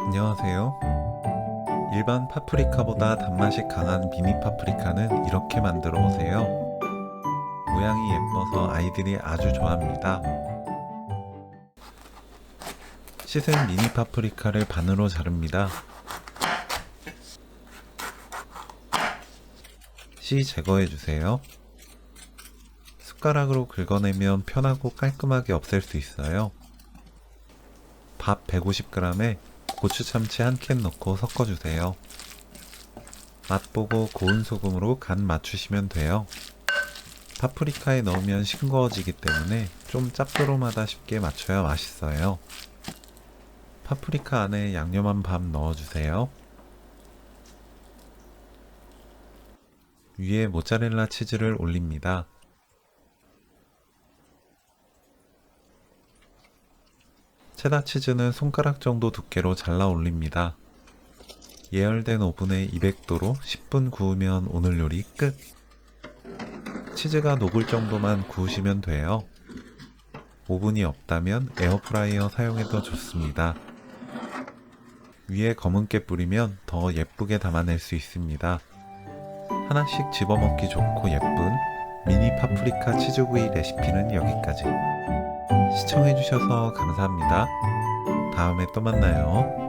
안녕하세요. 일반 파프리카보다 단맛이 강한 미니 파프리카는 이렇게 만들어 보세요. 모양이 예뻐서 아이들이 아주 좋아합니다. 씻은 미니 파프리카를 반으로 자릅니다. 씨 제거해 주세요. 숟가락으로 긁어내면 편하고 깔끔하게 없앨 수 있어요. 밥 150g에 고추 참치 1캔 넣고 섞어주세요. 맛보고 고운 소금으로 간 맞추시면 돼요. 파프리카에 넣으면 싱거워지기 때문에 좀 짭조름하다 싶게 맞춰야 맛있어요. 파프리카 안에 양념한 밥 넣어주세요. 위에 모짜렐라 치즈를 올립니다. 체다 치즈는 손가락 정도 두께로 잘라 올립니다. 예열된 오븐에 200도로 10분 구우면 오늘 요리 끝! 치즈가 녹을 정도만 구우시면 돼요. 오븐이 없다면 에어프라이어 사용해도 좋습니다. 위에 검은깨 뿌리면 더 예쁘게 담아낼 수 있습니다. 하나씩 집어먹기 좋고 예쁜 미니 파프리카 치즈구이 레시피는 여기까지. 시청해주셔서 감사합니다. 다음에 또 만나요.